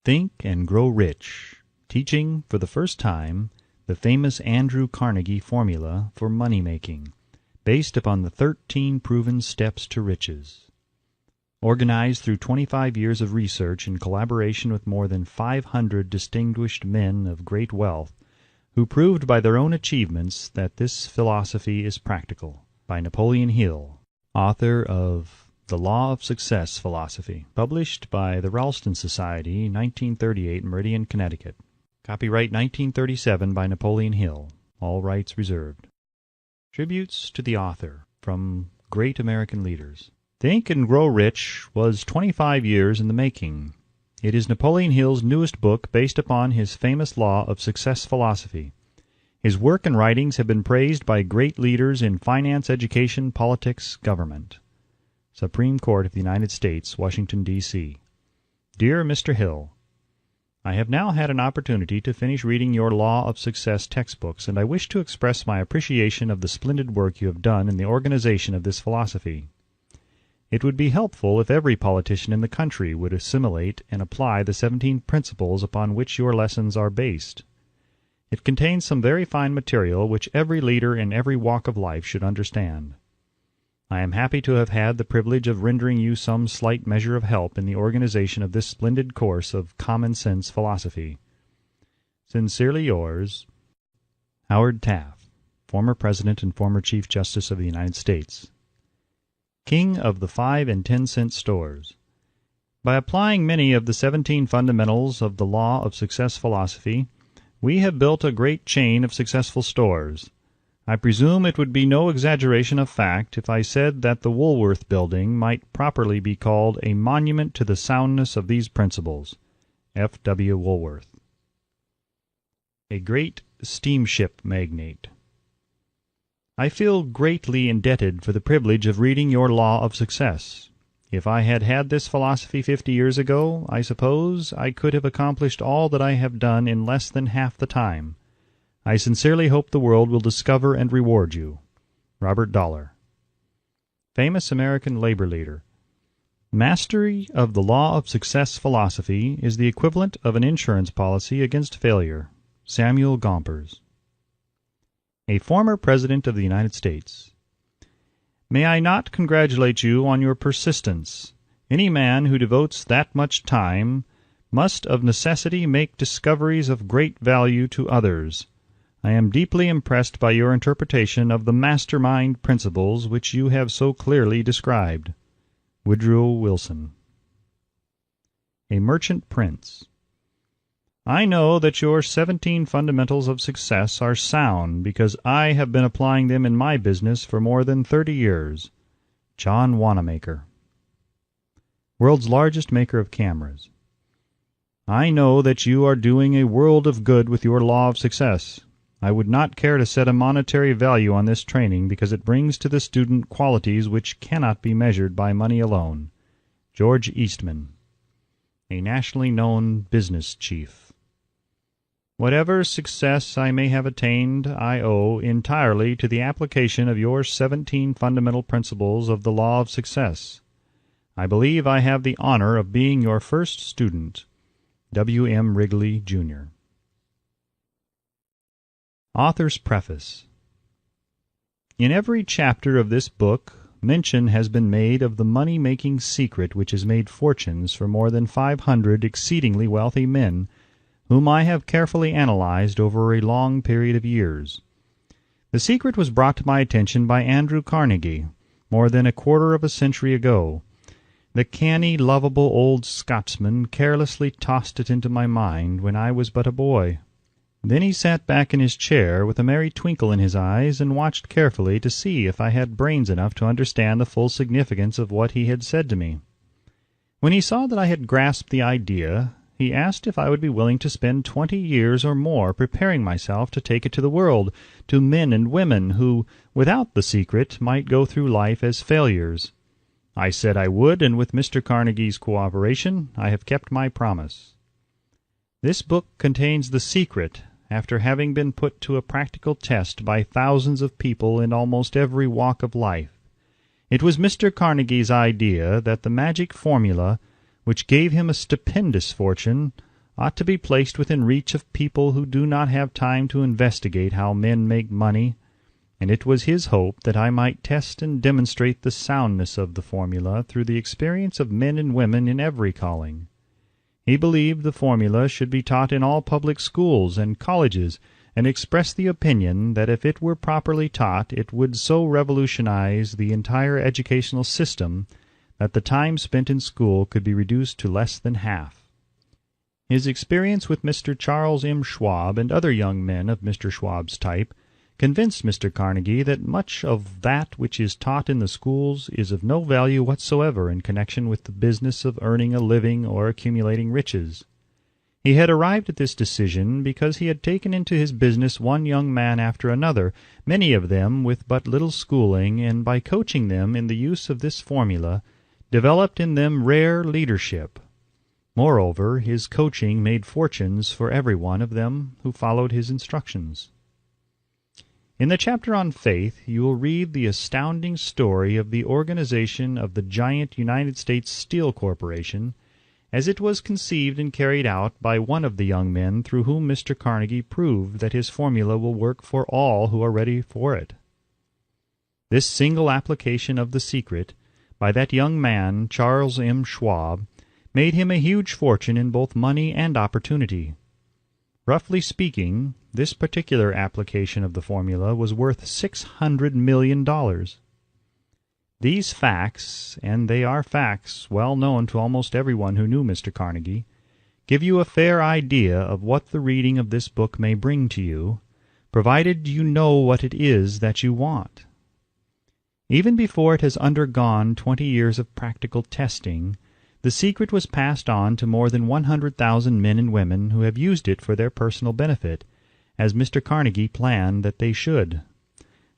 Think and Grow Rich, teaching for the first time the famous Andrew Carnegie formula for money-making, based upon the 13 proven steps to riches. Organized through 25 years of research in collaboration with more than 500 distinguished men of great wealth, who proved by their own achievements that this philosophy is practical, by Napoleon Hill, author of The Law of Success Philosophy, published by the Ralston Society, 1938, Meridian, Connecticut. Copyright 1937 by Napoleon Hill. All rights reserved. Tributes to the author from great American leaders. Think and Grow Rich was 25 years in the making. It is Napoleon Hill's newest book based upon his famous Law of Success philosophy. His work and writings have been praised by great leaders in finance, education, politics, government. Supreme Court of the United States, Washington, D.C. Dear Mr. Hill, I have now had an opportunity to finish reading your Law of Success textbooks, and I wish to express my appreciation of the splendid work you have done in the organization of this philosophy. It would be helpful if every politician in the country would assimilate and apply the 17 principles upon which your lessons are based. It contains some very fine material which every leader in every walk of life should understand. I am happy to have had the privilege of rendering you some slight measure of help in the organization of this splendid course of common-sense philosophy. Sincerely yours, Howard Taft, former President and former Chief Justice of the United States. King of the 5 and 10 cent stores. By applying many of the 17 fundamentals of the Law of Success philosophy, we have built a great chain of successful stores. I presume it would be no exaggeration of fact if I said that the Woolworth Building might properly be called a monument to the soundness of these principles. F. W. Woolworth. A great steamship magnate. I feel greatly indebted for the privilege of reading your Law of Success. If I had had this philosophy 50 years ago, I suppose I could have accomplished all that I have done in less than half the time. I sincerely hope the world will discover and reward you. Robert Dollar. Famous American labor leader. Mastery of the Law of Success philosophy is the equivalent of an insurance policy against failure. Samuel Gompers. A former President of the United States. May I not congratulate you on your persistence? Any man who devotes that much time must of necessity make discoveries of great value to others. I am deeply impressed by your interpretation of the mastermind principles which you have so clearly described. Woodrow Wilson. A Merchant Prince. I know that your 17 fundamentals of success are sound because I have been applying them in my business for more than 30 years. John Wanamaker. World's largest maker of cameras. I know that you are doing a world of good with your Law of Success. I would not care to set a monetary value on this training because it brings to the student qualities which cannot be measured by money alone. George Eastman. A nationally known business chief. Whatever success I may have attained I owe entirely to the application of your 17 fundamental principles of the Law of Success. I believe I have the honor of being your first student. W. M. Wrigley, Jr. Author's Preface. In every chapter of this book, mention has been made of the money-making secret which has made fortunes for more than 500 exceedingly wealthy men, whom I have carefully analyzed over a long period of years. The secret was brought to my attention by Andrew Carnegie, more than a quarter of a century ago. The canny, lovable old Scotsman carelessly tossed it into my mind when I was but a boy. Then he sat back in his chair with a merry twinkle in his eyes and watched carefully to see if I had brains enough to understand the full significance of what he had said to me. When he saw that I had grasped the idea, he asked if I would be willing to spend 20 years or more preparing myself to take it to the world, to men and women who, without the secret, might go through life as failures. I said I would, and with Mr. Carnegie's cooperation, I have kept my promise. This book contains the secret, after having been put to a practical test by thousands of people in almost every walk of life. It was Mr. Carnegie's idea that the magic formula, which gave him a stupendous fortune, ought to be placed within reach of people who do not have time to investigate how men make money, and it was his hope that I might test and demonstrate the soundness of the formula through the experience of men and women in every calling. He believed the formula should be taught in all public schools and colleges, and expressed the opinion that if it were properly taught it would so revolutionize the entire educational system that the time spent in school could be reduced to less than half. His experience with Mr. Charles M. Schwab and other young men of Mr. Schwab's type convinced Mr. Carnegie that much of that which is taught in the schools is of no value whatsoever in connection with the business of earning a living or accumulating riches. He had arrived at this decision because he had taken into his business one young man after another, many of them with but little schooling, and by coaching them in the use of this formula, developed in them rare leadership. Moreover, his coaching made fortunes for every one of them who followed his instructions. In the chapter on faith, you will read the astounding story of the organization of the giant United States Steel Corporation, as it was conceived and carried out by one of the young men through whom Mr. Carnegie proved that his formula will work for all who are ready for it. This single application of the secret, by that young man, Charles M. Schwab, made him a huge fortune in both money and opportunity. Roughly speaking, this particular application of the formula was worth $600 million. These facts, and they are facts well known to almost everyone who knew Mr. Carnegie, give you a fair idea of what the reading of this book may bring to you, provided you know what it is that you want. Even before it has undergone 20 years of practical testing, the secret was passed on to more than 100,000 men and women who have used it for their personal benefit, as Mr. Carnegie planned that they should.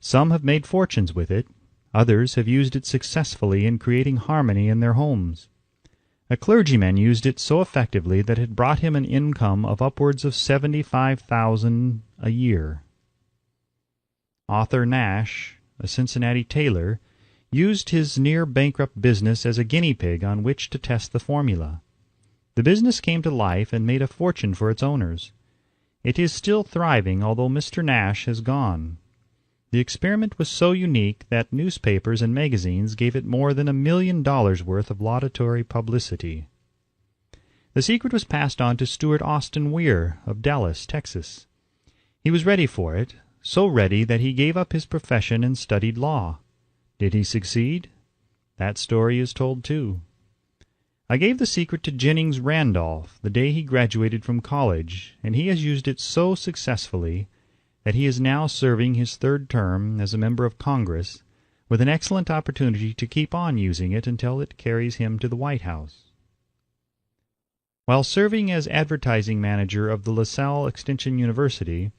Some have made fortunes with it. Others have used it successfully in creating harmony in their homes. A clergyman used it so effectively that it brought him an income of upwards of $75,000 a year. Arthur Nash, a Cincinnati tailor, used his near-bankrupt business as a guinea pig on which to test the formula. The business came to life and made a fortune for its owners. It is still thriving, although Mr. Nash has gone. The experiment was so unique that newspapers and magazines gave it more than $1 million worth of laudatory publicity. The secret was passed on to Stuart Austin Weir of Dallas, Texas. He was ready for it, so ready that he gave up his profession and studied law. Did he succeed? That story is told too. I gave the secret to Jennings Randolph the day he graduated from college, and he has used it so successfully that he is now serving his third term as a member of Congress, with an excellent opportunity to keep on using it until it carries him to the White House. While serving as advertising manager of the LaSalle Extension University,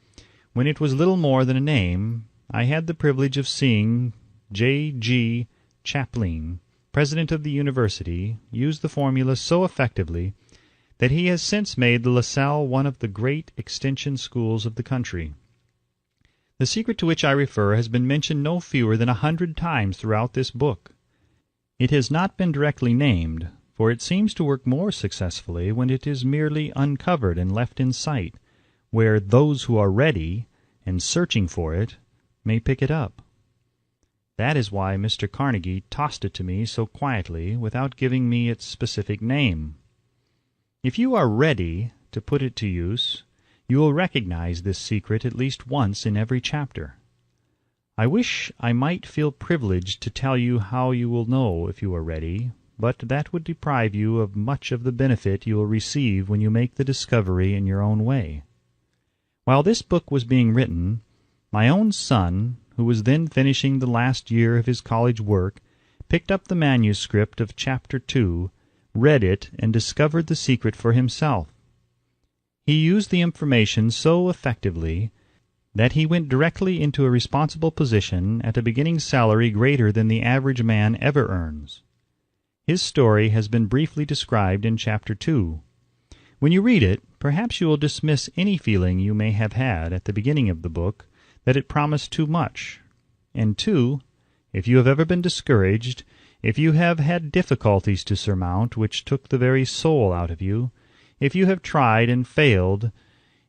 when it was little more than a name, I had the privilege of seeing J.G. Chaplin, president of the university, use the formula so effectively that he has since made the LaSalle one of the great extension schools of the country. The secret to which I refer has been mentioned no fewer than 100 times throughout this book. It has not been directly named, for it seems to work more successfully when it is merely uncovered and left in sight, where those who are ready and searching for it may pick it up. That is why Mr. Carnegie tossed it to me so quietly without giving me its specific name. If you are ready to put it to use, you will recognize this secret at least once in every chapter. I wish I might feel privileged to tell you how you will know if you are ready, but that would deprive you of much of the benefit you will receive when you make the discovery in your own way. While this book was being written, my own son, who was then finishing the last year of his college work, picked up the manuscript of Chapter 2, read it, and discovered the secret for himself. He used the information so effectively that he went directly into a responsible position at a beginning salary greater than the average man ever earns. His story has been briefly described in Chapter 2. When you read it, perhaps you will dismiss any feeling you may have had at the beginning of the book that it promised too much. And 2, if you have ever been discouraged, if you have had difficulties to surmount which took the very soul out of you, If you have tried and failed,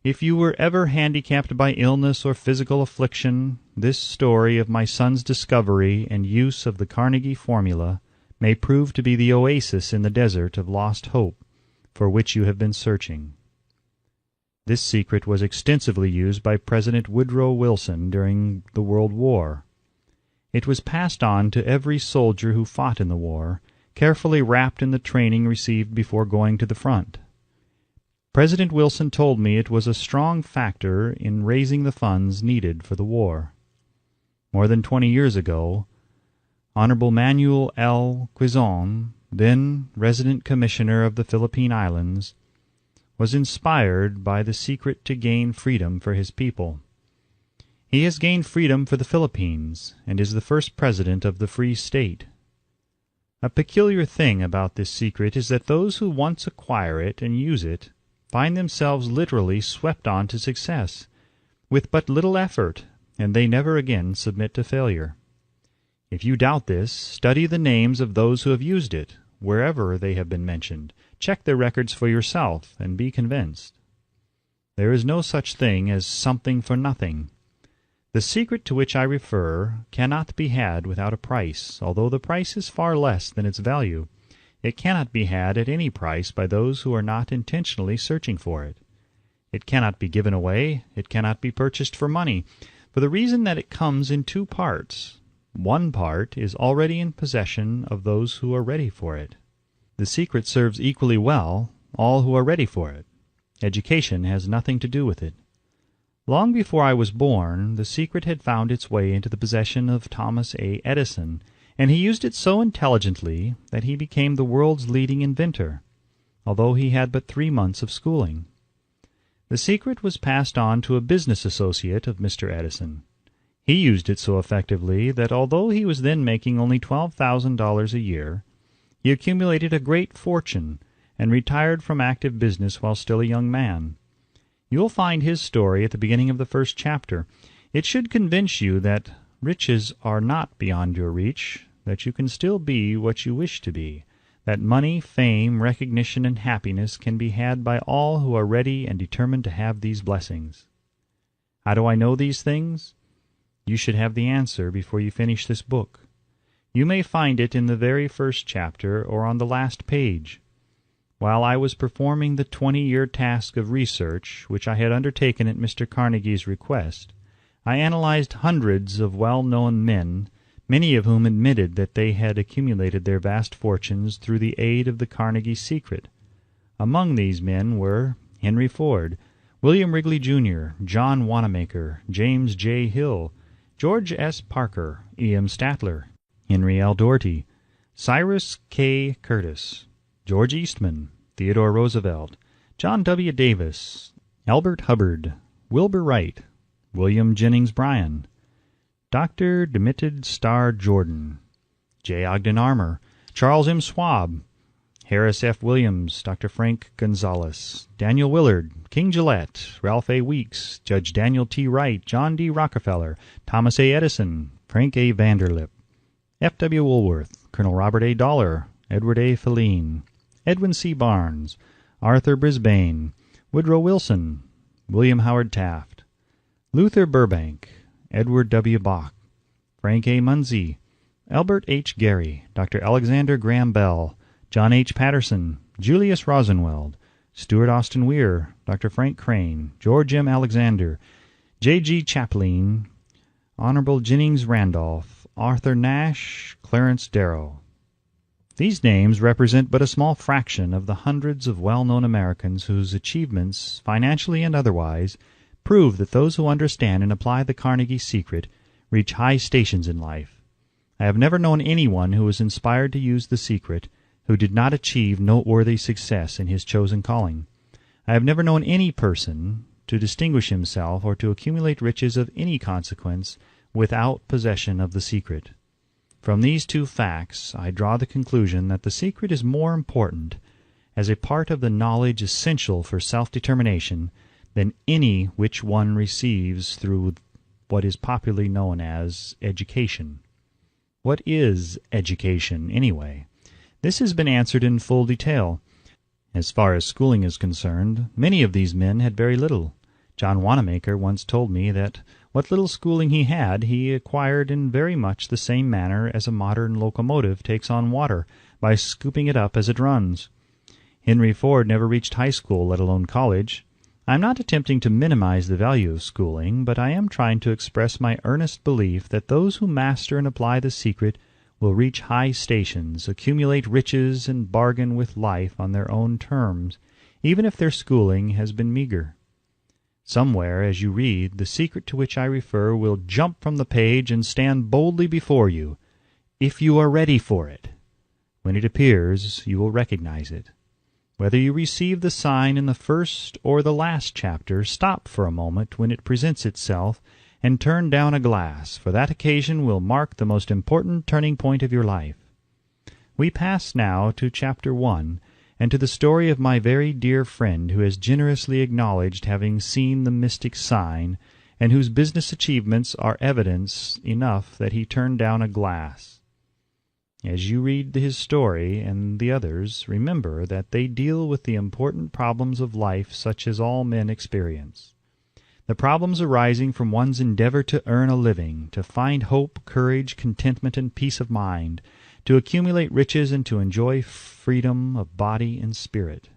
if you were ever handicapped by illness or physical affliction, this story of my son's discovery and use of the Carnegie formula may prove to be the oasis in the desert of lost hope for which you have been searching. This secret was extensively used by President Woodrow Wilson during the World War. It was passed on to every soldier who fought in the war, carefully wrapped in the training received before going to the front. President Wilson told me it was a strong factor in raising the funds needed for the war. More than 20 years ago, Honorable Manuel L. Quezon, then Resident Commissioner of the Philippine Islands, was inspired by the secret to gain freedom for his people. He has gained freedom for the Philippines and is the first president of the Free State. A peculiar thing about this secret is that those who once acquire it and use it find themselves literally swept on to success, with but little effort, and they never again submit to failure. If you doubt this, study the names of those who have used it, wherever they have been mentioned. Check their records for yourself, and be convinced. There is no such thing as something for nothing. The secret to which I refer cannot be had without a price, although the price is far less than its value. It cannot be had at any price by those who are not intentionally searching for it. It cannot be given away. It cannot be purchased for money, for the reason that it comes in two parts. One part is already in possession of those who are ready for it. The secret serves equally well all who are ready for it. Education has nothing to do with it. Long before I was born, the secret had found its way into the possession of Thomas A. Edison, and he used it so intelligently that he became the world's leading inventor, although he had but 3 months of schooling. The secret was passed on to a business associate of Mr. Edison. He used it so effectively that although he was then making only $12,000 a year, he accumulated a great fortune and retired from active business while still a young man. You'll find his story at the beginning of the first chapter. It should convince you that riches are not beyond your reach, that you can still be what you wish to be, that money, fame, recognition, and happiness can be had by all who are ready and determined to have these blessings. How do I know these things? You should have the answer before you finish this book. You may find it in the very first chapter or on the last page. While I was performing the 20-year task of research which I had undertaken at Mr. Carnegie's request, I analyzed hundreds of well-known men, many of whom admitted that they had accumulated their vast fortunes through the aid of the Carnegie secret. Among these men were Henry Ford, William Wrigley, Jr., John Wanamaker, James J. Hill, George S. Parker, E.M. Statler, Henry L. Doherty, Cyrus K. Curtis, George Eastman, Theodore Roosevelt, John W. Davis, Albert Hubbard, Wilbur Wright, William Jennings Bryan, Dr. Demitted Starr Jordan, J. Ogden Armour, Charles M. Schwab, Harris F. Williams, Dr. Frank Gonzalez, Daniel Willard, King Gillette, Ralph A. Weeks, Judge Daniel T. Wright, John D. Rockefeller, Thomas A. Edison, Frank A. Vanderlip, F. W. Woolworth, Colonel Robert A. Dollar, Edward A. Filene, Edwin C. Barnes, Arthur Brisbane, Woodrow Wilson, William Howard Taft, Luther Burbank, Edward W. Bach, Frank A. Munsey, Albert H. Gary, Dr. Alexander Graham Bell, John H. Patterson, Julius Rosenweld, Stuart Austin Weir, Dr. Frank Crane, George M. Alexander, J. G. Chaplin, Honorable Jennings Randolph, Arthur Nash, Clarence Darrow. These names represent but a small fraction of the hundreds of well-known Americans whose achievements, financially and otherwise, prove that those who understand and apply the Carnegie secret reach high stations in life. I have never known anyone who was inspired to use the secret who did not achieve noteworthy success in his chosen calling. I have never known any person to distinguish himself or to accumulate riches of any consequence without possession of the secret. From these two facts I draw the conclusion that the secret is more important as a part of the knowledge essential for self-determination than any which one receives through what is popularly known as education. What is education, anyway? This has been answered in full detail. As far as schooling is concerned, many of these men had very little. John Wanamaker once told me that what little schooling he had, he acquired in very much the same manner as a modern locomotive takes on water, by scooping it up as it runs. Henry Ford never reached high school, let alone college. I am not attempting to minimize the value of schooling, but I am trying to express my earnest belief that those who master and apply the secret will reach high stations, accumulate riches, and bargain with life on their own terms, even if their schooling has been meager. Somewhere, as you read, the secret to which I refer will jump from the page and stand boldly before you, if you are ready for it. When it appears, you will recognize it. Whether you receive the sign in the first or the last chapter, stop for a moment when it presents itself, and turn down a glass, for that occasion will mark the most important turning point of your life. We pass now to Chapter 1, and to the story of my very dear friend who has generously acknowledged having seen the mystic sign, and whose business achievements are evidence enough that he turned down a glass. As you read his story and the others, remember that they deal with the important problems of life such as all men experience. The problems arising from one's endeavor to earn a living, to find hope, courage, contentment, and peace of mind, to accumulate riches and to enjoy freedom of body and spirit.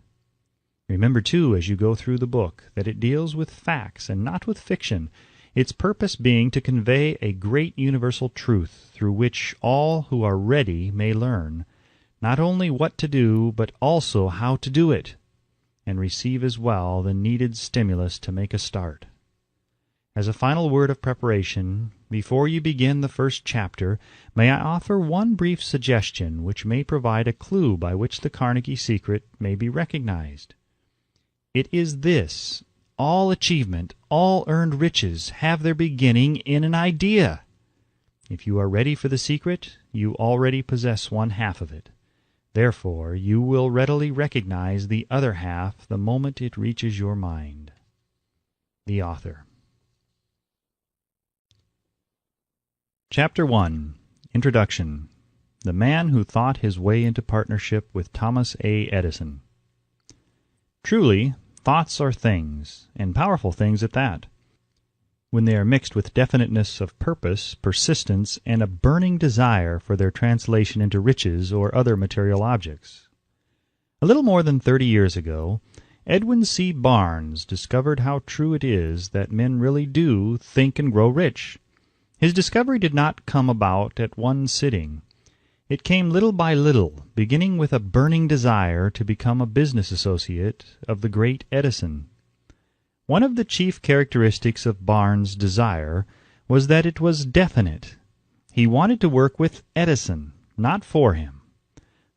Remember, too, as you go through the book, that it deals with facts and not with fiction, its purpose being to convey a great universal truth through which all who are ready may learn, not only what to do, but also how to do it, and receive as well the needed stimulus to make a start. As a final word of preparation, before you begin the first chapter, may I offer one brief suggestion which may provide a clue by which the Carnegie secret may be recognized. It is this: all achievement, all earned riches have their beginning in an idea. If you are ready for the secret, you already possess one half of it. Therefore, you will readily recognize the other half the moment it reaches your mind. The Author. Chapter 1. Introduction. The Man Who Thought His Way into Partnership with Thomas A. Edison. Truly, thoughts are things, and powerful things at that, when they are mixed with definiteness of purpose, persistence, and a burning desire for their translation into riches or other material objects. A little more than 30 years ago, Edwin C. Barnes discovered how true it is that men really do think and grow rich. His discovery did not come about at one sitting. It came little by little, beginning with a burning desire to become a business associate of the great Edison. One of the chief characteristics of Barnes' desire was that it was definite. He wanted to work with Edison, not for him.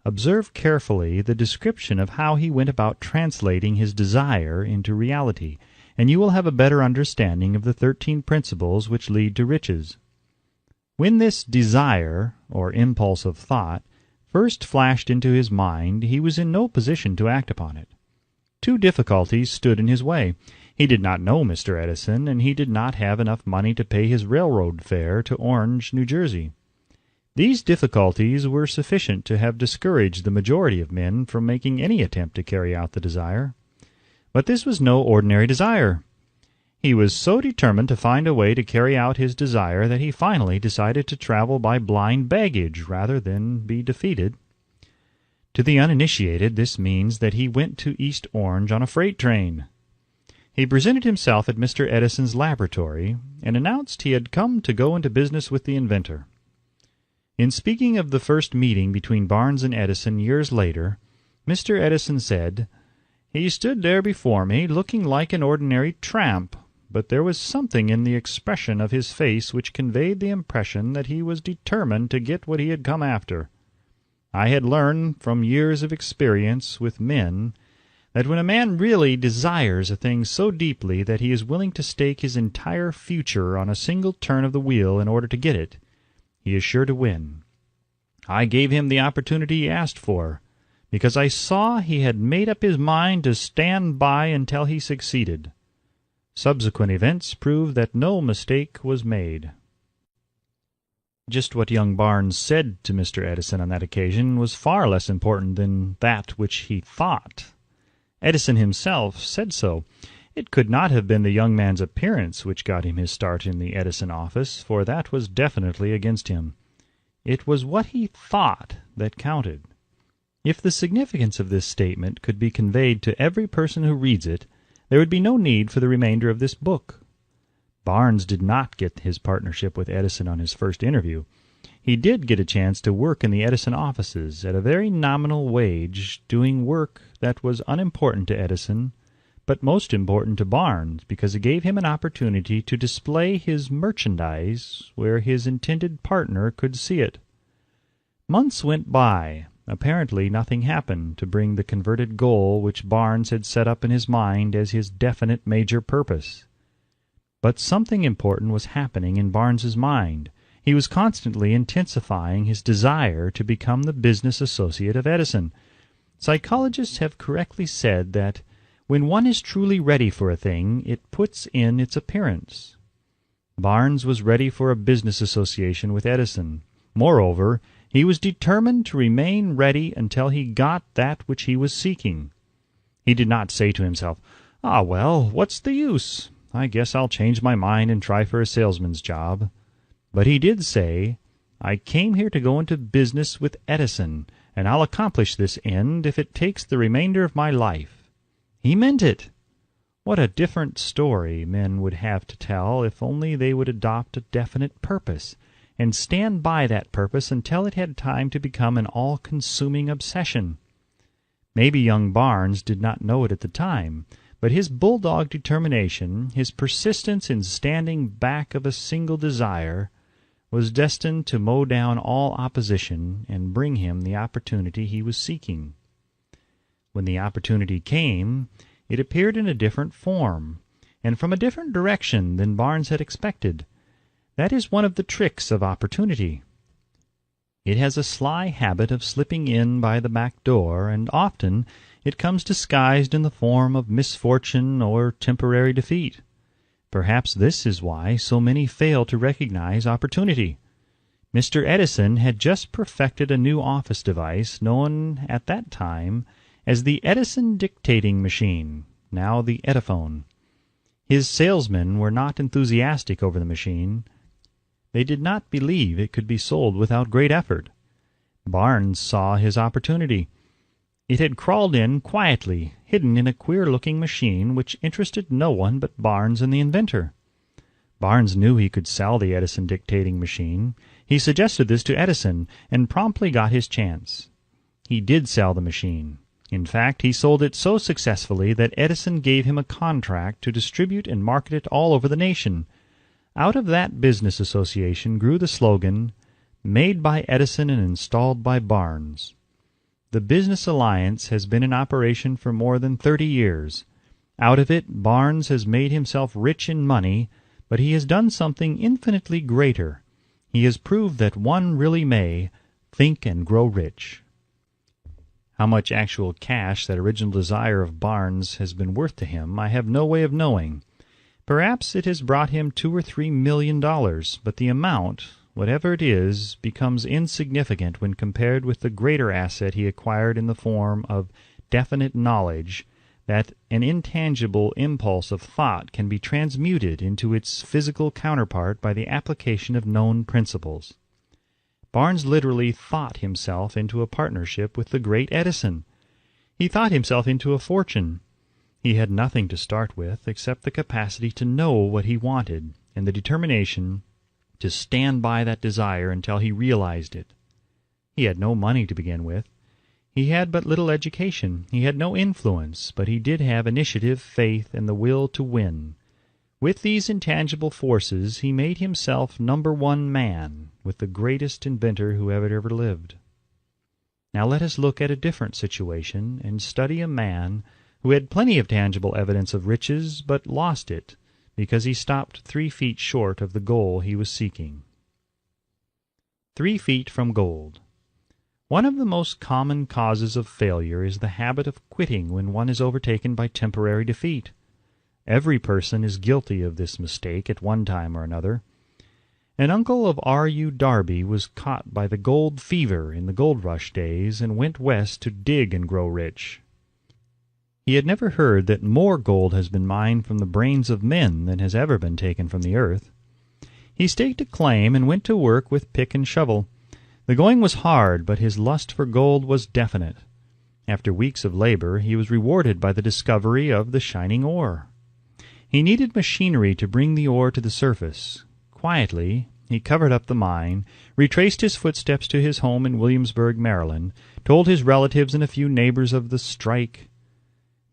Observe carefully the description of how he went about translating his desire into reality, and you will have a better understanding of the 13 principles which lead to riches. When this desire, or impulse of thought, first flashed into his mind, he was in no position to act upon it. Two difficulties stood in his way. He did not know Mr. Edison, and he did not have enough money to pay his railroad fare to Orange, New Jersey. These difficulties were sufficient to have discouraged the majority of men from making any attempt to carry out the desire. But this was no ordinary desire. He was so determined to find a way to carry out his desire that he finally decided to travel by blind baggage rather than be defeated. To the uninitiated, this means that he went to East Orange on a freight train. He presented himself at Mr. Edison's laboratory and announced he had come to go into business with the inventor. In speaking of the first meeting between Barnes and Edison years later, Mr. Edison said, "He stood there before me, looking like an ordinary tramp, but there was something in the expression of his face which conveyed the impression that he was determined to get what he had come after. I had learned from years of experience with men that when a man really desires a thing so deeply that he is willing to stake his entire future on a single turn of the wheel in order to get it, he is sure to win. I gave him the opportunity he asked for, because I saw he had made up his mind to stand by until he succeeded. Subsequent events proved that no mistake was made." Just what young Barnes said to Mr. Edison on that occasion was far less important than that which he thought. Edison himself said so. It could not have been the young man's appearance which got him his start in the Edison office, for that was definitely against him. It was what he thought that counted. If the significance of this statement could be conveyed to every person who reads it, there would be no need for the remainder of this book. Barnes did not get his partnership with Edison on his first interview. He did get a chance to work in the Edison offices at a very nominal wage, doing work that was unimportant to Edison, but most important to Barnes, because it gave him an opportunity to display his merchandise where his intended partner could see it. Months went by. Apparently nothing happened to bring the converted goal which Barnes had set up in his mind as his definite major purpose. But something important was happening in Barnes's mind. He was constantly intensifying his desire to become the business associate of Edison. Psychologists have correctly said that when one is truly ready for a thing, it puts in its appearance. Barnes was ready for a business association with Edison. Moreover, he was determined to remain ready until he got that which he was seeking. He did not say to himself, "Ah, well, what's the use? I guess I'll change my mind and try for a salesman's job." But he did say, "I came here to go into business with Edison, and I'll accomplish this end if it takes the remainder of my life." He meant it. What a different story men would have to tell if only they would adopt a definite purpose, and stand by that purpose until it had time to become an all-consuming obsession. Maybe young Barnes did not know it at the time, but his bulldog determination, his persistence in standing back of a single desire, was destined to mow down all opposition and bring him the opportunity he was seeking. When the opportunity came, it appeared in a different form, and from a different direction than Barnes had expected. That is one of the tricks of opportunity. It has a sly habit of slipping in by the back door, and often it comes disguised in the form of misfortune or temporary defeat. Perhaps this is why so many fail to recognize opportunity. Mr. Edison had just perfected a new office device known at that time as the Edison dictating machine, now the Ediphone. His salesmen were not enthusiastic over the machine. They did not believe it could be sold without great effort. Barnes saw his opportunity. It had crawled in quietly, hidden in a queer-looking machine which interested no one but Barnes and the inventor. Barnes knew he could sell the Edison dictating machine. He suggested this to Edison, and promptly got his chance. He did sell the machine. In fact, he sold it so successfully that Edison gave him a contract to distribute and market it all over the nation. Out of that business association grew the slogan, "Made by Edison and installed by Barnes." The business alliance has been in operation for more than 30 years. Out of it, Barnes has made himself rich in money, but he has done something infinitely greater. He has proved that one really may think and grow rich. How much actual cash that original desire of Barnes has been worth to him, I have no way of knowing. Perhaps it has brought him $2 or $3 million, but the amount, whatever it is, becomes insignificant when compared with the greater asset he acquired in the form of definite knowledge that an intangible impulse of thought can be transmuted into its physical counterpart by the application of known principles. Barnes literally thought himself into a partnership with the great Edison. He thought himself into a fortune. He had nothing to start with except the capacity to know what he wanted and the determination to stand by that desire until he realized it. He had no money to begin with. He had but little education. He had no influence, but he did have initiative, faith, and the will to win. With these intangible forces he made himself #1 man with the greatest inventor who ever lived. Now let us look at a different situation and study a man who had plenty of tangible evidence of riches but lost it because he stopped 3 feet short of the goal he was seeking. 3 feet from gold. One of the most common causes of failure is the habit of quitting when one is overtaken by temporary defeat. Every person is guilty of this mistake at one time or another. An uncle of R.U. Darby was caught by the gold fever in the gold rush days and went west to dig and grow rich. He had never heard that more gold has been mined from the brains of men than has ever been taken from the earth. He staked a claim and went to work with pick and shovel. The going was hard, but his lust for gold was definite. After weeks of labor, he was rewarded by the discovery of the shining ore. He needed machinery to bring the ore to the surface. Quietly, he covered up the mine, retraced his footsteps to his home in Williamsburg, Maryland, told his relatives and a few neighbors of the strike.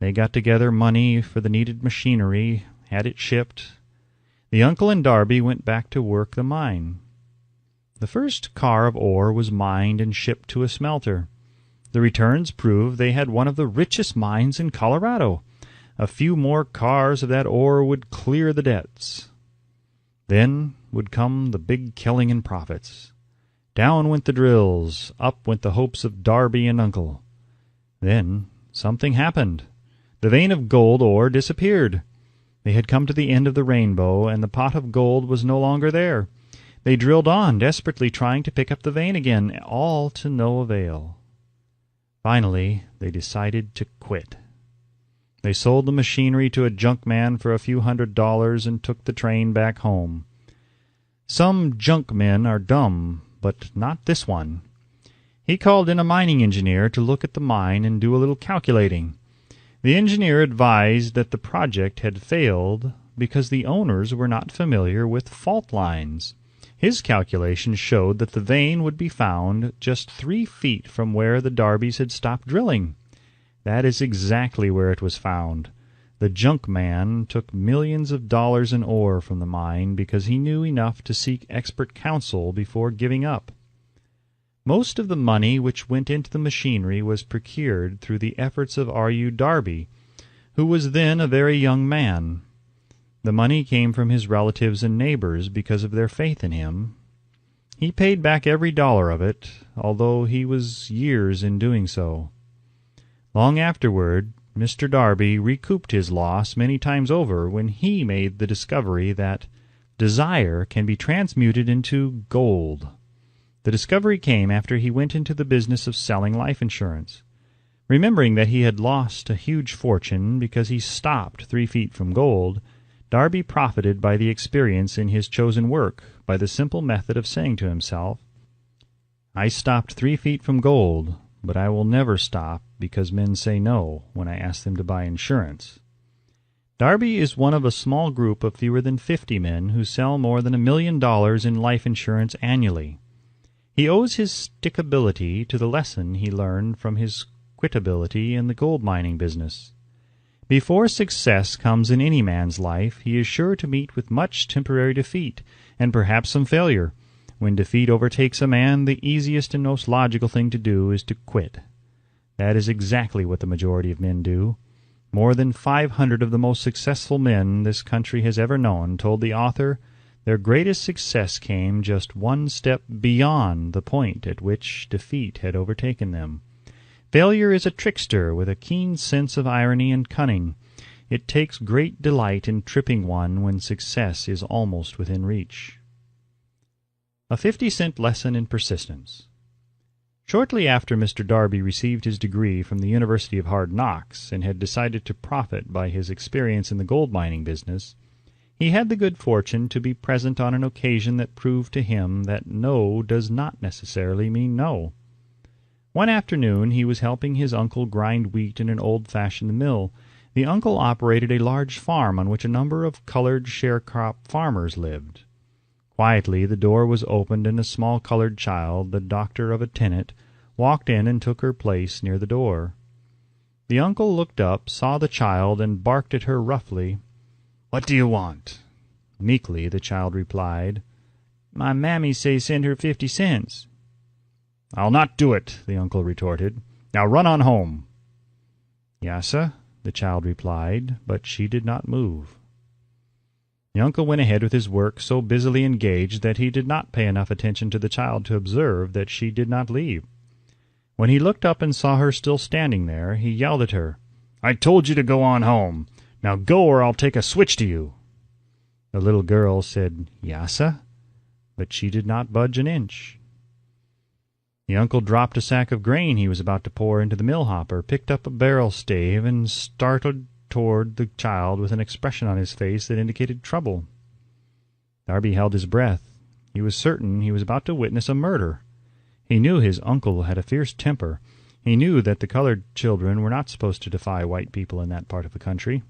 They got together money for the needed machinery, had it shipped. The uncle and Darby went back to work the mine. The first car of ore was mined and shipped to a smelter. The returns proved they had one of the richest mines in Colorado. A few more cars of that ore would clear the debts. Then would come the big killing and profits. Down went the drills, up went the hopes of Darby and uncle. Then something happened. The vein of gold ore disappeared. They had come to the end of the rainbow, and the pot of gold was no longer there. They drilled on, desperately trying to pick up the vein again, all to no avail. Finally, they decided to quit. They sold the machinery to a junk man for a few $100 and took the train back home. Some junk men are dumb, but not this one. He called in a mining engineer to look at the mine and do a little calculating. The engineer advised that the project had failed because the owners were not familiar with fault lines. His calculations showed that the vein would be found just 3 feet from where the Darbys had stopped drilling. That is exactly where it was found. The junk man took millions of dollars in ore from the mine because he knew enough to seek expert counsel before giving up. Most of the money which went into the machinery was procured through the efforts of R.U. Darby, who was then a very young man. The money came from his relatives and neighbors because of their faith in him. He paid back every dollar of it, although he was years in doing so. Long afterward, Mr. Darby recouped his loss many times over when he made the discovery that desire can be transmuted into gold. The discovery came after he went into the business of selling life insurance. Remembering that he had lost a huge fortune because he stopped 3 feet from gold, Darby profited by the experience in his chosen work by the simple method of saying to himself, "I stopped 3 feet from gold, but I will never stop because men say no when I ask them to buy insurance." Darby is one of a small group of fewer than 50 men who sell more than $1 million in life insurance annually. He owes his stickability to the lesson he learned from his quitability in the gold mining business. Before success comes in any man's life, he is sure to meet with much temporary defeat, and perhaps some failure. When defeat overtakes a man, the easiest and most logical thing to do is to quit. That is exactly what the majority of men do. More than 500 of the most successful men this country has ever known told the author their greatest success came just one step beyond the point at which defeat had overtaken them. Failure is a trickster with a keen sense of irony and cunning. It takes great delight in tripping one when success is almost within reach. A 50-cent lesson in persistence. Shortly after Mr. Darby received his degree from the University of Hard Knocks and had decided to profit by his experience in the gold mining business, he had the good fortune to be present on an occasion that proved to him that no does not necessarily mean no. One afternoon he was helping his uncle grind wheat in an old-fashioned mill. The uncle operated a large farm on which a number of colored sharecrop farmers lived. Quietly the door was opened and a small colored child, the doctor of a tenant, walked in and took her place near the door. The uncle looked up, saw the child, and barked at her roughly. "What do you want?" Meekly the child replied, "My mammy say send her 50 cents. "I'll not do it," the uncle retorted. "Now run on home." "Yassa," the child replied, but she did not move. The uncle went ahead with his work, so busily engaged that he did not pay enough attention to the child to observe that she did not leave. When he looked up and saw her still standing there, he yelled at her, "I told you to go on home. Now go or I'll take a switch to you." The little girl said, "Yassa," but she did not budge an inch. The uncle dropped a sack of grain he was about to pour into the mill hopper, picked up a barrel stave, and started toward the child with an expression on his face that indicated trouble. Darby held his breath. He was certain he was about to witness a murder. He knew his uncle had a fierce temper. He knew that the colored children were not supposed to defy white people in that part of the country.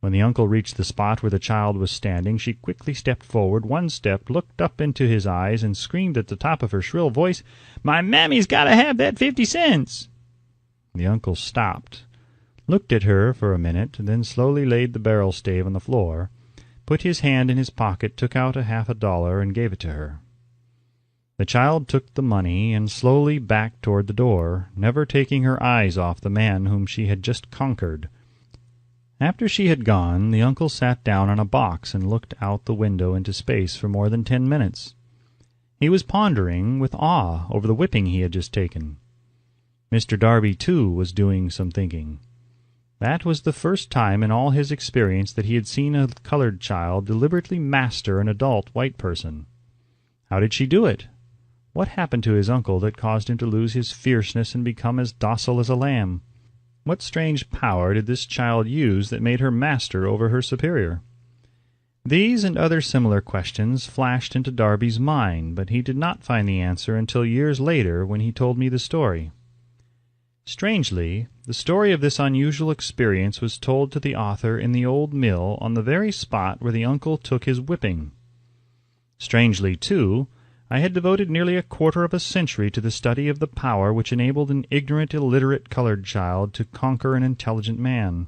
When the uncle reached the spot where the child was standing, she quickly stepped forward, one step, looked up into his eyes, and screamed at the top of her shrill voice, "My mammy's got to have that 50 cents!" The uncle stopped, looked at her for a minute, then slowly laid the barrel stave on the floor, put his hand in his pocket, took out $50, and gave it to her. The child took the money and slowly backed toward the door, never taking her eyes off the man whom she had just conquered. After she had gone, the uncle sat down on a box and looked out the window into space for more than 10 minutes. He was pondering with awe over the whipping he had just taken. Mr. Darby, too, was doing some thinking. That was the first time in all his experience that he had seen a colored child deliberately master an adult white person. How did she do it? What happened to his uncle that caused him to lose his fierceness and become as docile as a lamb? What strange power did this child use that made her master over her superior? These and other similar questions flashed into Darby's mind, but he did not find the answer until years later when he told me the story. Strangely, the story of this unusual experience was told to the author in the old mill on the very spot where the uncle took his whipping. Strangely, too, I had devoted nearly a quarter of a century to the study of the power which enabled an ignorant, illiterate colored child to conquer an intelligent man.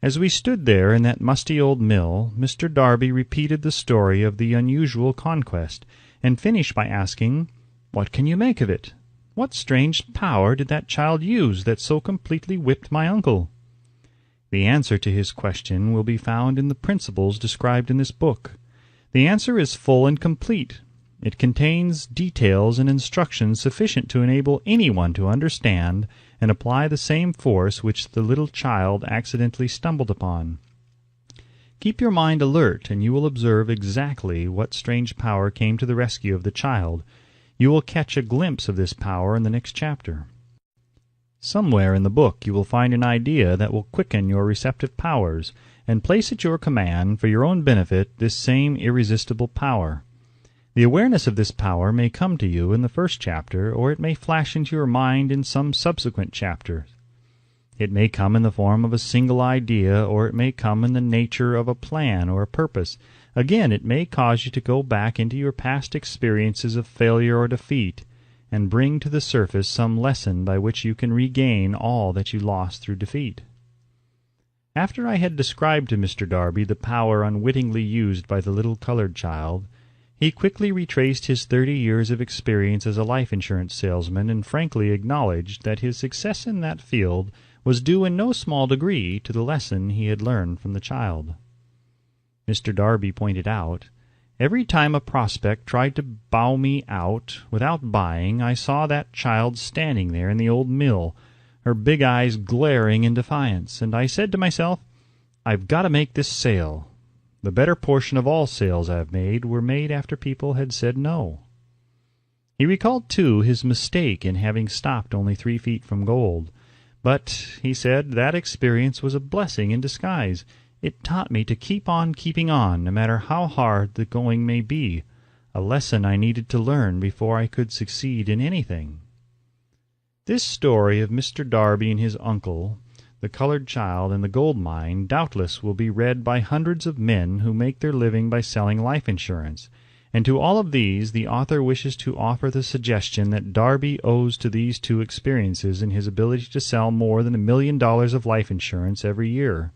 As we stood there in that musty old mill, Mr. Darby repeated the story of the unusual conquest, and finished by asking, "What can you make of it? What strange power did that child use that so completely whipped my uncle?" The answer to his question will be found in the principles described in this book. The answer is full and complete. It contains details and instructions sufficient to enable anyone to understand and apply the same force which the little child accidentally stumbled upon. Keep your mind alert, and you will observe exactly what strange power came to the rescue of the child. You will catch a glimpse of this power in the next chapter. Somewhere in the book you will find an idea that will quicken your receptive powers and place at your command, for your own benefit, this same irresistible power. The awareness of this power may come to you in the first chapter, or it may flash into your mind in some subsequent chapter. It may come in the form of a single idea, or it may come in the nature of a plan or a purpose. Again, it may cause you to go back into your past experiences of failure or defeat, and bring to the surface some lesson by which you can regain all that you lost through defeat. After I had described to Mr. Darby the power unwittingly used by the little colored child, he quickly retraced his 30 years of experience as a life insurance salesman and frankly acknowledged that his success in that field was due in no small degree to the lesson he had learned from the child. Mr. Darby pointed out, every time a prospect tried to bow me out without buying, I saw that child standing there in the old mill, her big eyes glaring in defiance, and I said to myself, "I've got to make this sale." The better portion of all sales I have made were made after people had said no. He recalled, too, his mistake in having stopped only 3 feet from gold. But, he said, that experience was a blessing in disguise. It taught me to keep on keeping on, no matter how hard the going may be, a lesson I needed to learn before I could succeed in anything. This story of Mr. Darby and his uncle, the colored child, and the gold mine doubtless will be read by hundreds of men who make their living by selling life insurance, and to all of these the author wishes to offer the suggestion that Darby owes to these 2 experiences in his ability to sell more than $1 million of life insurance every year.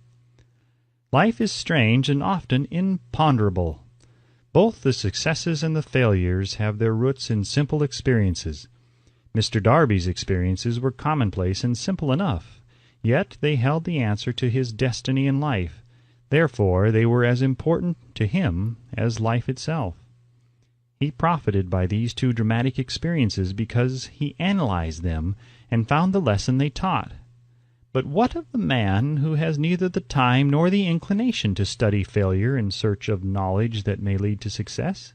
Life is strange and often imponderable. Both the successes and the failures have their roots in simple experiences. Mr. Darby's experiences were commonplace and simple enough. Yet they held the answer to his destiny in life. Therefore they were as important to him as life itself. He profited by these 2 dramatic experiences because he analyzed them and found the lesson they taught. But what of the man who has neither the time nor the inclination to study failure in search of knowledge that may lead to success?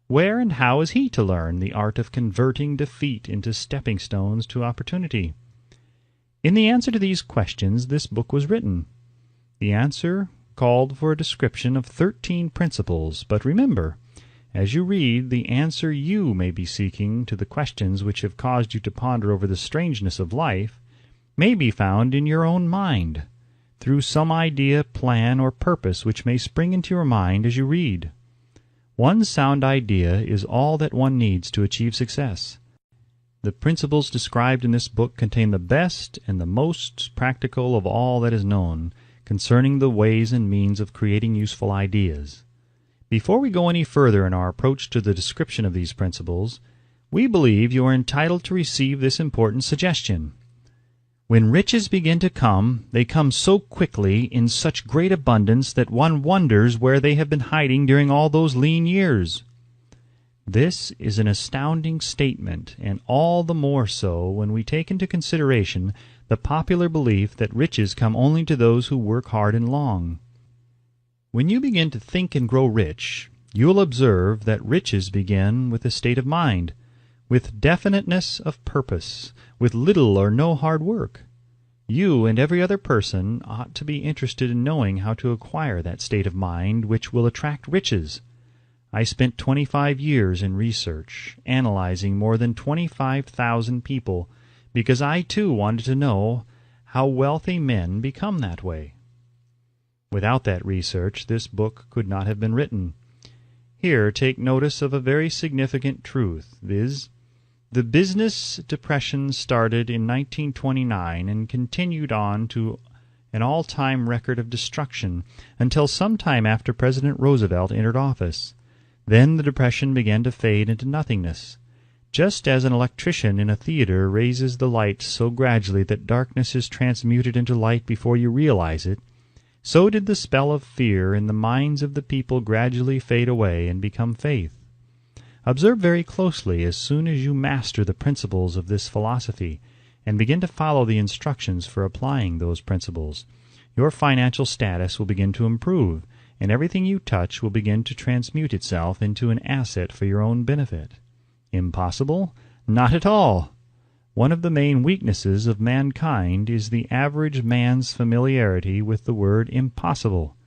Where and how is he to learn the art of converting defeat into stepping stones to opportunity? In the answer to these questions this book was written. The answer called for a description of 13 principles, but remember, as you read, the answer you may be seeking to the questions which have caused you to ponder over the strangeness of life may be found in your own mind, through some idea, plan, or purpose which may spring into your mind as you read. One sound idea is all that one needs to achieve success. The principles described in this book contain the best and the most practical of all that is known concerning the ways and means of creating useful ideas. Before we go any further in our approach to the description of these principles, we believe you are entitled to receive this important suggestion. When riches begin to come, they come so quickly in such great abundance that one wonders where they have been hiding during all those lean years. This is an astounding statement, and all the more so when we take into consideration the popular belief that riches come only to those who work hard and long. When you begin to think and grow rich, you will observe that riches begin with a state of mind, with definiteness of purpose, with little or no hard work. You and every other person ought to be interested in knowing how to acquire that state of mind which will attract riches. I spent 25 years in research, analyzing more than 25,000 people, because I too wanted to know how wealthy men become that way. Without that research, this book could not have been written. Here take notice of a very significant truth, viz., the business depression started in 1929 and continued on to an all-time record of destruction until some time after President Roosevelt entered office. Then the depression began to fade into nothingness. Just as an electrician in a theater raises the light so gradually that darkness is transmuted into light before you realize it, so did the spell of fear in the minds of the people gradually fade away and become faith. Observe very closely as soon as you master the principles of this philosophy and begin to follow the instructions for applying those principles. Your financial status will begin to improve, and everything you touch will begin to transmute itself into an asset for your own benefit. Impossible? Not at all! One of the main weaknesses of mankind is the average man's familiarity with the word impossible.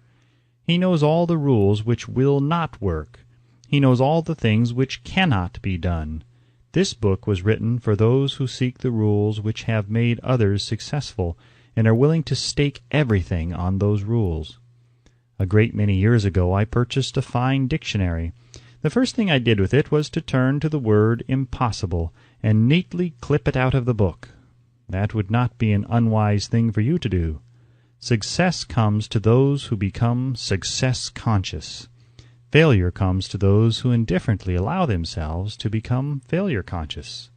He knows all the rules which will not work. He knows all the things which cannot be done. This book was written for those who seek the rules which have made others successful and are willing to stake everything on those rules. A great many years ago I purchased a fine dictionary. The first thing I did with it was to turn to the word impossible and neatly clip it out of the book. That would not be an unwise thing for you to do. Success comes to those who become success-conscious. Failure comes to those who indifferently allow themselves to become failure-conscious.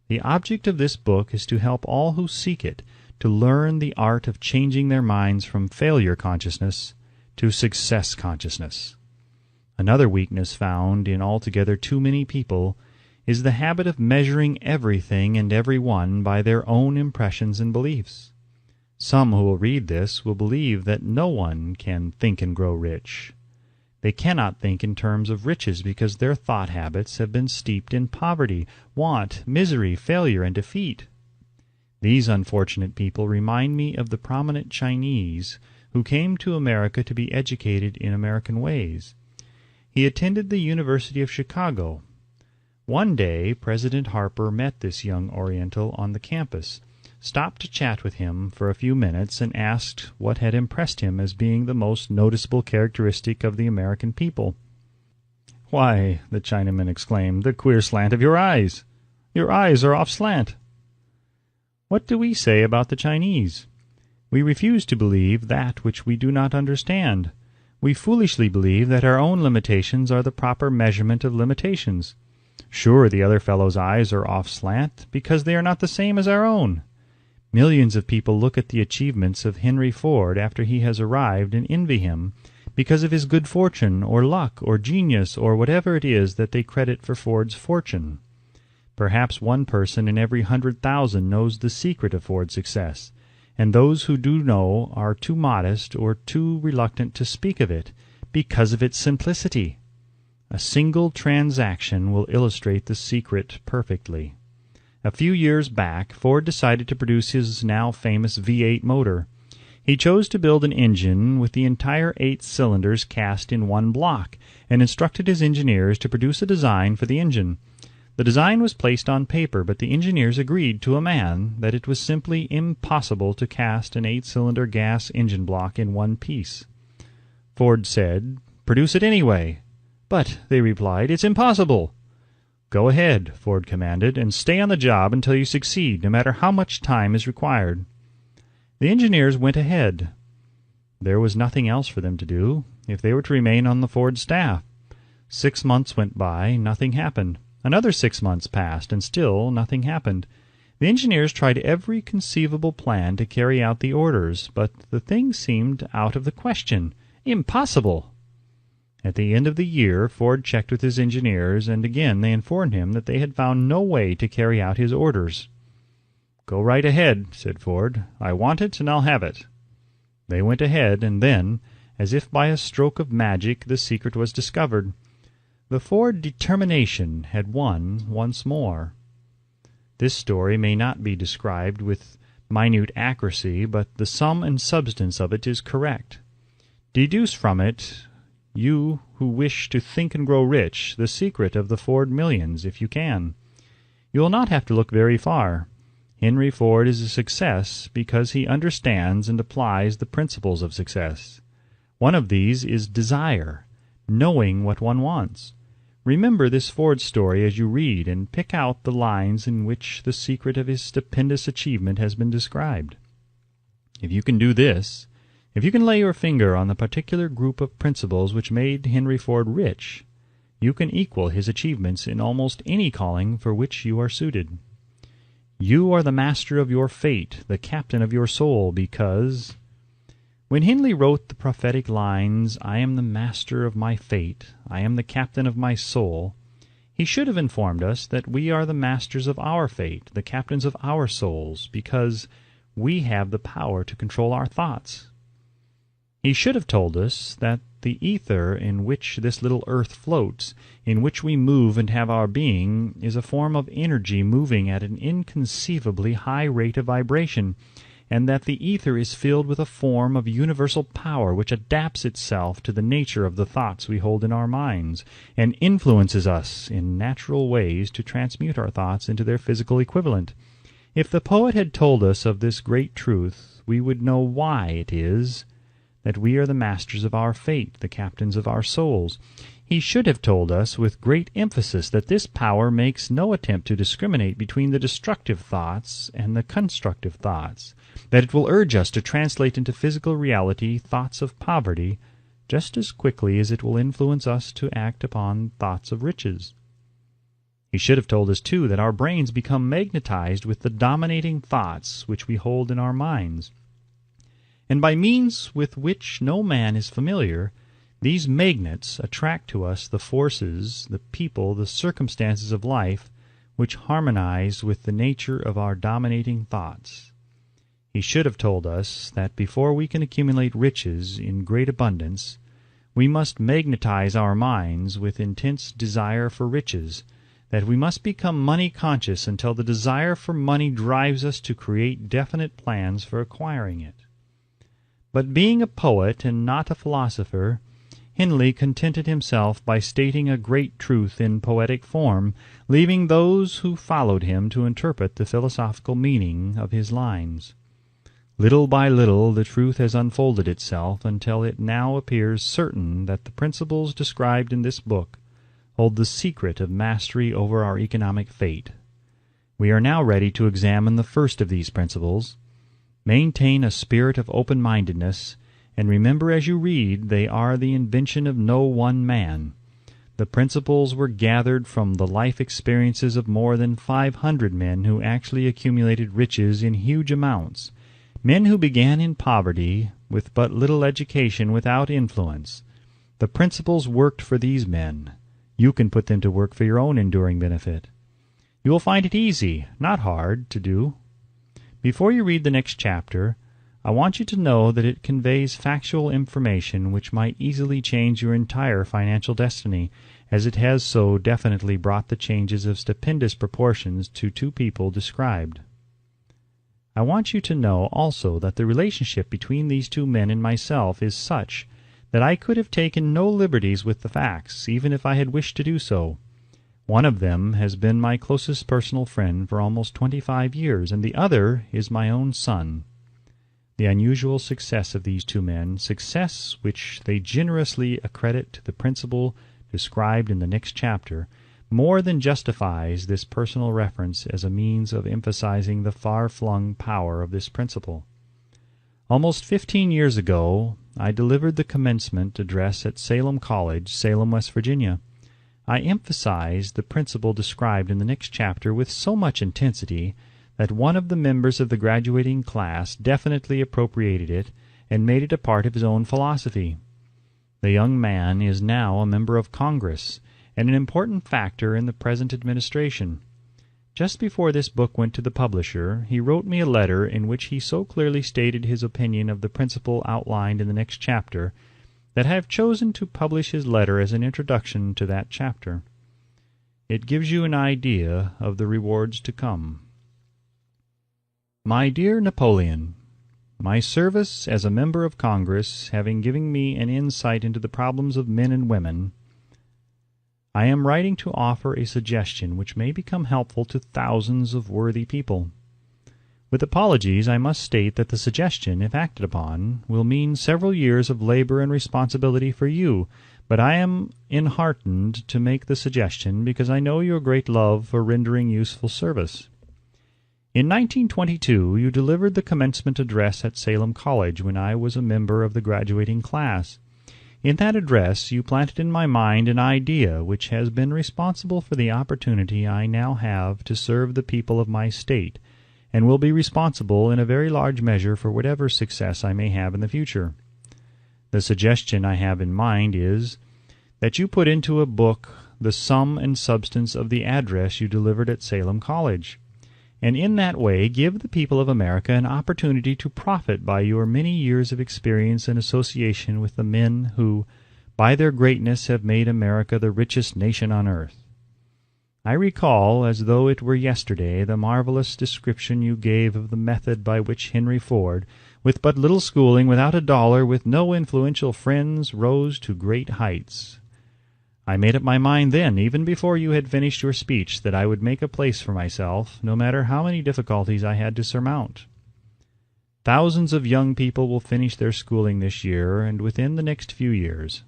The object of this book is to help all who seek it to learn the art of changing their minds from failure-consciousness to success-consciousness. Another weakness found in altogether too many people is the habit of measuring everything and everyone by their own impressions and beliefs. Some who will read this will believe that no one can think and grow rich. They cannot think in terms of riches because their thought habits have been steeped in poverty, want, misery, failure, and defeat. These unfortunate people remind me of the prominent Chinese who came to America to be educated in American ways. He attended the University of Chicago. One day, President Harper met this young Oriental on the campus, stopped to chat with him for a few minutes, and asked what had impressed him as being the most noticeable characteristic of the American people. "Why," the Chinaman exclaimed, "the queer slant of your eyes! Your eyes are off slant." What do we say about the Chinese? We refuse to believe that which we do not understand. We foolishly believe that our own limitations are the proper measurement of limitations. Sure, the other fellow's eyes are off slant because they are not the same as our own. Millions of people look at the achievements of Henry Ford after he has arrived and envy him because of his good fortune or luck or genius or whatever it is that they credit for Ford's fortune. Perhaps one person in every 100,000 knows the secret of Ford's success, and those who do know are too modest or too reluctant to speak of it because of its simplicity. A single transaction will illustrate the secret perfectly. A few years back, Ford decided to produce his now famous V8 motor. He chose to build an engine with the entire 8 cylinders cast in one block, and instructed his engineers to produce a design for the engine. The design was placed on paper, but the engineers agreed to a man that it was simply impossible to cast an 8-cylinder gas engine block in one piece. Ford said, "Produce it anyway." "But," they replied, "it's impossible." "Go ahead," Ford commanded, "and stay on the job until you succeed, no matter how much time is required." The engineers went ahead. There was nothing else for them to do if they were to remain on the Ford staff. 6 months went by, nothing happened. Another 6 months passed, and still nothing happened. The engineers tried every conceivable plan to carry out the orders, but the thing seemed out of the question. Impossible! At the end of the year, Ford checked with his engineers, and again they informed him that they had found no way to carry out his orders. "Go right ahead," said Ford. "I want it, and I'll have it." They went ahead, and then, as if by a stroke of magic, the secret was discovered. The Ford determination had won once more. This story may not be described with minute accuracy, but the sum and substance of it is correct. Deduce from it, you who wish to think and grow rich, the secret of the Ford millions, if you can. You will not have to look very far. Henry Ford is a success because he understands and applies the principles of success. One of these is desire, knowing what one wants. Remember this Ford story as you read, and pick out the lines in which the secret of his stupendous achievement has been described. If you can do this, if you can lay your finger on the particular group of principles which made Henry Ford rich, you can equal his achievements in almost any calling for which you are suited. You are the master of your fate, the captain of your soul, because when Henley wrote the prophetic lines, "I am the master of my fate, I am the captain of my soul," he should have informed us that we are the masters of our fate, the captains of our souls, because we have the power to control our thoughts. He should have told us that the ether in which this little earth floats, in which we move and have our being, is a form of energy moving at an inconceivably high rate of vibration, and that the ether is filled with a form of universal power which adapts itself to the nature of the thoughts we hold in our minds, and influences us in natural ways to transmute our thoughts into their physical equivalent. If the poet had told us of this great truth, we would know why it is that we are the masters of our fate, the captains of our souls. He should have told us with great emphasis that this power makes no attempt to discriminate between the destructive thoughts and the constructive thoughts, that it will urge us to translate into physical reality thoughts of poverty just as quickly as it will influence us to act upon thoughts of riches. He should have told us, too, that our brains become magnetized with the dominating thoughts which we hold in our minds, and by means with which no man is familiar, these magnets attract to us the forces, the people, the circumstances of life which harmonize with the nature of our dominating thoughts. He should have told us that before we can accumulate riches in great abundance, we must magnetize our minds with intense desire for riches, that we must become money-conscious until the desire for money drives us to create definite plans for acquiring it. But being a poet and not a philosopher, Henley contented himself by stating a great truth in poetic form, leaving those who followed him to interpret the philosophical meaning of his lines. Little by little the truth has unfolded itself until it now appears certain that the principles described in this book hold the secret of mastery over our economic fate. We are now ready to examine the first of these principles. Maintain a spirit of open-mindedness, and remember as you read they are the invention of no one man. The principles were gathered from the life experiences of more than 500 men who actually accumulated riches in huge amounts, men who began in poverty with but little education, without influence. The principles worked for these men. You can put them to work for your own enduring benefit. You will find it easy, not hard, to do. Before you read the next chapter, I want you to know that it conveys factual information which might easily change your entire financial destiny, as it has so definitely brought the changes of stupendous proportions to two people described. I want you to know also that the relationship between these two men and myself is such that I could have taken no liberties with the facts, even if I had wished to do so. One of them has been my closest personal friend for almost 25 years, and the other is my own son. The unusual success of these two men, success which they generously accredit to the principle described in the next chapter, more than justifies this personal reference as a means of emphasizing the far-flung power of this principle. Almost 15 years ago, I delivered the commencement address at Salem College, Salem, West Virginia. I emphasized the principle described in the next chapter with so much intensity that one of the members of the graduating class definitely appropriated it and made it a part of his own philosophy. The young man is now a member of Congress and an important factor in the present administration. Just before this book went to the publisher, he wrote me a letter in which he so clearly stated his opinion of the principle outlined in the next chapter that I have chosen to publish his letter as an introduction to that chapter. It gives you an idea of the rewards to come. My dear Napoleon, my service as a member of Congress having given me an insight into the problems of men and women, I am writing to offer a suggestion which may become helpful to thousands of worthy people. With apologies, I must state that the suggestion, if acted upon, will mean several years of labor and responsibility for you, but I am enheartened to make the suggestion because I know your great love for rendering useful service. In 1922, you delivered the commencement address at Salem College when I was a member of the graduating class. In that address you planted in my mind an idea which has been responsible for the opportunity I now have to serve the people of my state, and will be responsible in a very large measure for whatever success I may have in the future. The suggestion I have in mind is that you put into a book the sum and substance of the address you delivered at Salem College, and in that way give the people of America an opportunity to profit by your many years of experience and association with the men who, by their greatness, have made America the richest nation on earth. I recall, as though it were yesterday, the marvelous description you gave of the method by which Henry Ford, with but little schooling, without a dollar, with no influential friends, rose to great heights. I made up my mind then, even before you had finished your speech, that I would make a place for myself, no matter how many difficulties I had to surmount. Thousands of young people will finish their schooling this year, and within the next few years.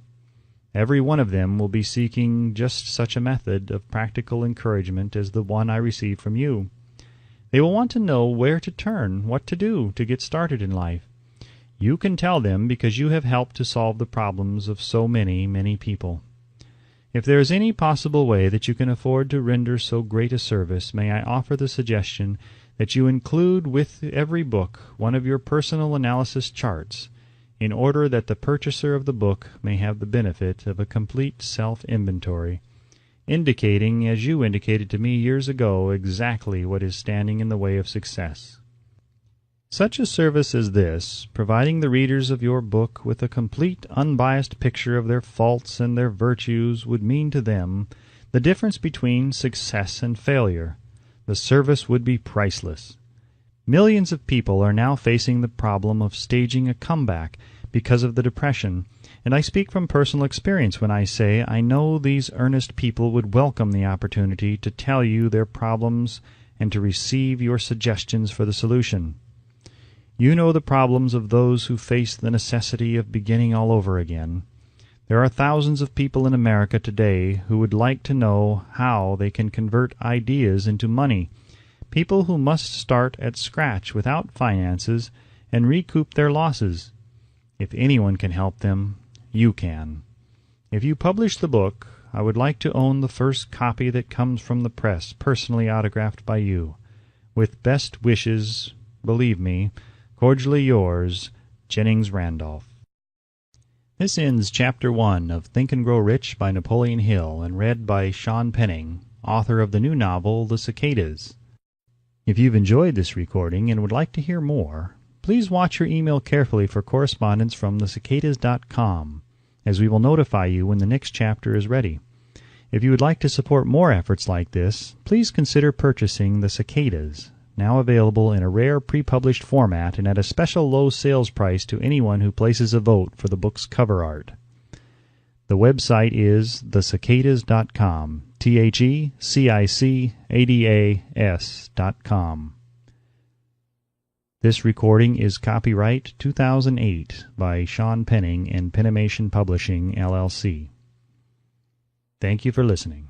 Every one of them will be seeking just such a method of practical encouragement as the one I received from you. They will want to know where to turn, what to do to get started in life. You can tell them because you have helped to solve the problems of so many, many people. If there is any possible way that you can afford to render so great a service, may I offer the suggestion that you include with every book one of your personal analysis charts, in order that the purchaser of the book may have the benefit of a complete self-inventory, indicating, as you indicated to me years ago, exactly what is standing in the way of success. Such a service as this, providing the readers of your book with a complete, unbiased picture of their faults and their virtues, would mean to them the difference between success and failure. The service would be priceless. Millions of people are now facing the problem of staging a comeback because of the Depression, and I speak from personal experience when I say I know these earnest people would welcome the opportunity to tell you their problems and to receive your suggestions for the solution. You know the problems of those who face the necessity of beginning all over again. There are thousands of people in America today who would like to know how they can convert ideas into money, people who must start at scratch without finances and recoup their losses. If anyone can help them, you can. If you publish the book, I would like to own the first copy that comes from the press, personally autographed by you. With best wishes, believe me, cordially yours, Jennings Randolph. This ends Chapter 1 of Think and Grow Rich by Napoleon Hill, and read by Sean Penning, author of the new novel The Cicadas. If you've enjoyed this recording and would like to hear more, please watch your email carefully for correspondence from thecicadas.com, as we will notify you when the next chapter is ready. If you would like to support more efforts like this, please consider purchasing The Cicadas, now available in a rare pre-published format and at a special low sales price to anyone who places a vote for the book's cover art. The website is thecicadas.com, thecicadas.com. This recording is copyright 2008 by Sean Penning and Penimation Publishing, LLC. Thank you for listening.